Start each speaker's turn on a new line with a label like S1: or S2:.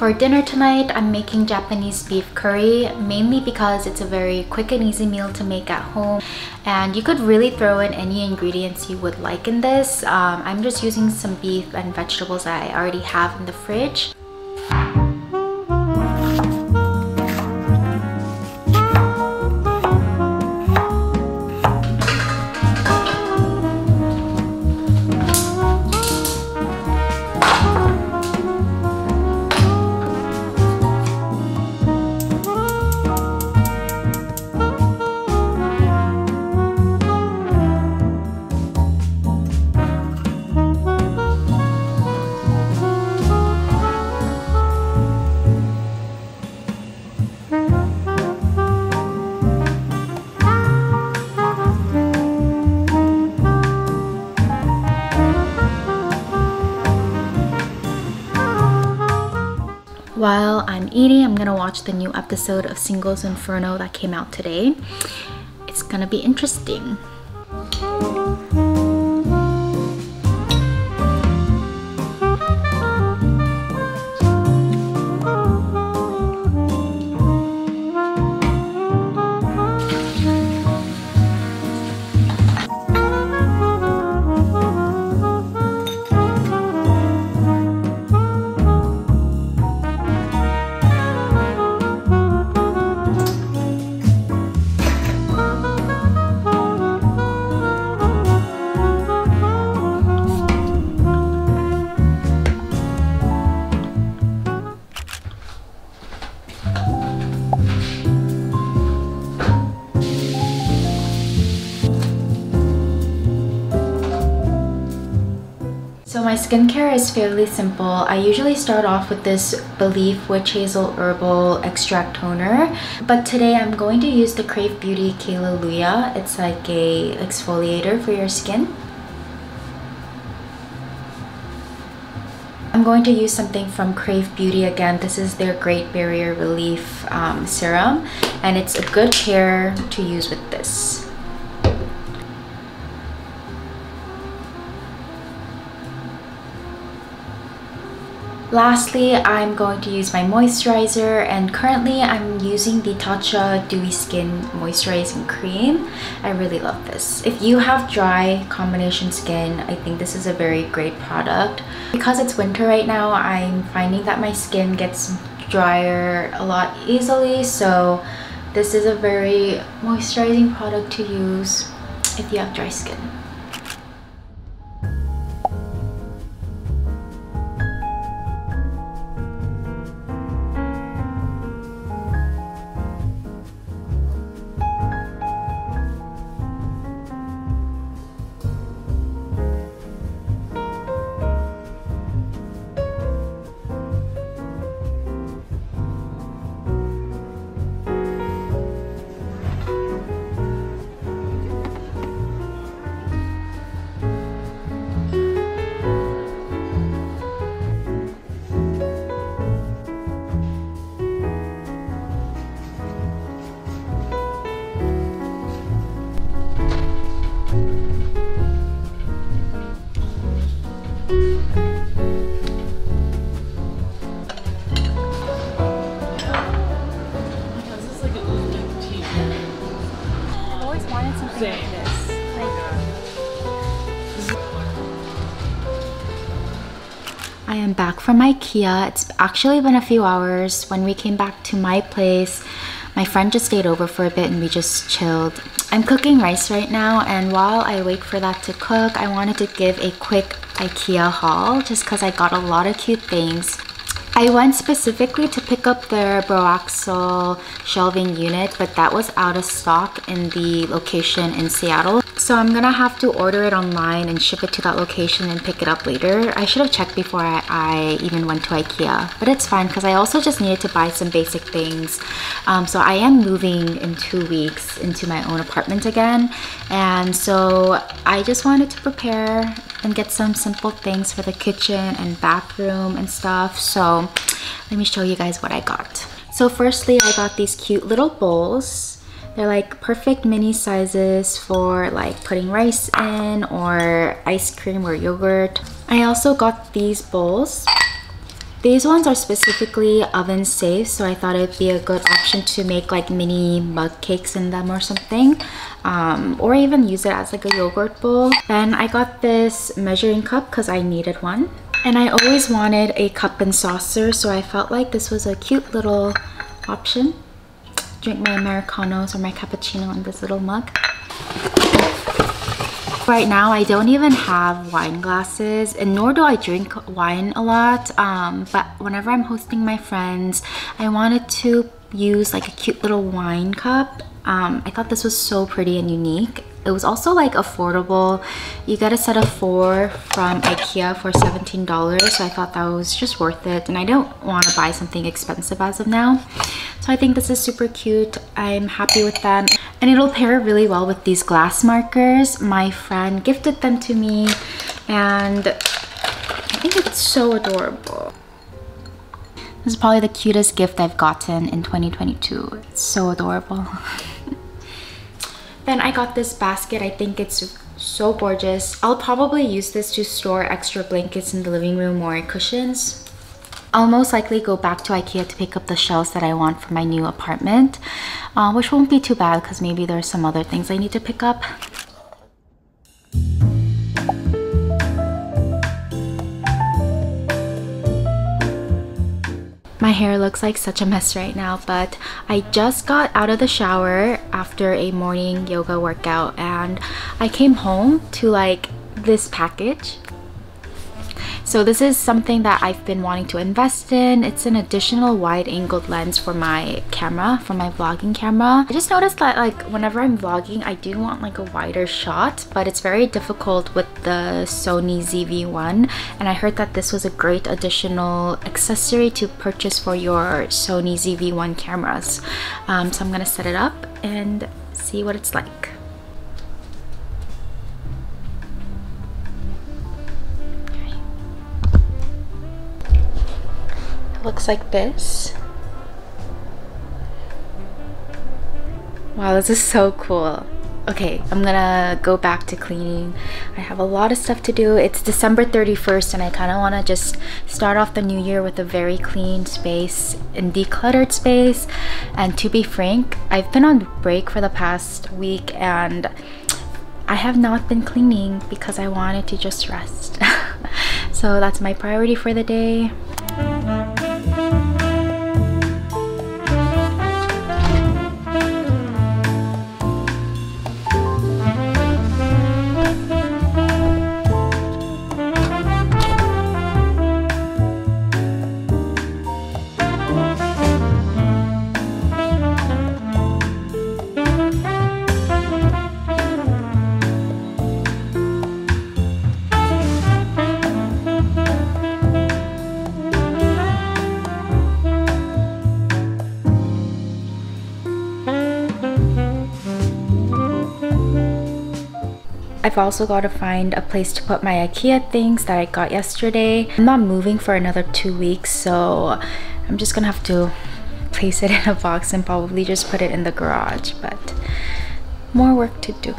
S1: For dinner tonight, I'm making Japanese beef curry, mainly because it's a very quick and easy meal to make at home. And you could really throw in any ingredients you would like in this. I'm just using some beef and vegetables that I already have in the fridge. While I'm eating, I'm gonna watch the new episode of Singles Inferno that came out today. It's gonna be interesting. So my skincare is fairly simple. I usually start off with this Belief Witch Hazel Herbal Extract Toner, but today I'm going to use the Crave Beauty Hallelujah. It's like a exfoliator for your skin. I'm going to use something from Crave Beauty again. This is their Great Barrier Relief Serum, and it's a good pair to use with this. Lastly, I'm going to use my moisturizer, and currently I'm using the Tatcha Dewy Skin Moisturizing Cream. I really love this. If you have dry combination skin, I think this is a very great product. Because it's winter right now, I'm finding that my skin gets drier a lot easily, so this is a very moisturizing product to use if you have dry skin. I am back from IKEA. It's actually been a few hours. When we came back to my place, my friend just stayed over for a bit and we just chilled. I'm cooking rice right now, and while I wait for that to cook, I wanted to give a quick IKEA haul just because I got a lot of cute things. I went specifically to pick up their Broaxel shelving unit, but that was out of stock in the location in Seattle. So I'm gonna have to order it online and ship it to that location and pick it up later. I should have checked before I even went to IKEA, but it's fine because I also just needed to buy some basic things. So I am moving in 2 weeks into my own apartment again, and so I just wanted to prepare and get some simple things for the kitchen and bathroom and stuff. So let me show you guys what I got. So firstly, I got these cute little bowls. They're like perfect mini sizes for like putting rice in or ice cream or yogurt. I also got these bowls. These ones are specifically oven safe, so I thought it'd be a good option to make like mini mug cakes in them or something, or even use it as like a yogurt bowl. Then I got this measuring cup because I needed one, and I always wanted a cup and saucer, so I felt like this was a cute little option. Drink my Americanos or my cappuccino in this little mug. Right now, I don't even have wine glasses, and nor do I drink wine a lot, but whenever I'm hosting my friends, I wanted to use like a cute little wine cup. I thought this was so pretty and unique. It was also like affordable. You get a set of 4 from IKEA for $17, so I thought that was just worth it, and I don't want to buy something expensive as of now. So I think this is super cute. I'm happy with them, and it'll pair really well with these glass markers. My friend gifted them to me, and I think it's so adorable. This is probably the cutest gift I've gotten in 2022. It's so adorable. Then I got this basket. I think it's so gorgeous. I'll probably use this to store extra blankets in the living room or cushions. I'll most likely go back to IKEA to pick up the shelves that I want for my new apartment, which won't be too bad because maybe there's some other things I need to pick up. My hair looks like such a mess right now, but I just got out of the shower after a morning yoga workout, and I came home to like this package. So this is something that I've been wanting to invest in. It's an additional wide-angled lens for my camera, for my vlogging camera. I just noticed that like whenever I'm vlogging, I do want like a wider shot, but it's very difficult with the Sony ZV-1, and I heard that this was a great additional accessory to purchase for your Sony ZV-1 cameras. So I'm gonna set it up and see what it's like. Looks like this. Wow, this is so cool. Okay, I'm gonna go back to cleaning. I have a lot of stuff to do. It's December 31st, and I kind of want to just start off the new year with a very clean space and decluttered space. And to be frank, I've been on break for the past week, and I have not been cleaning because I wanted to just rest. So that's my priority for the day. I've also got to find a place to put my IKEA things that I got yesterday. I'm not moving for another 2 weeks, so I'm just gonna have to place it in a box and probably just put it in the garage, but more work to do.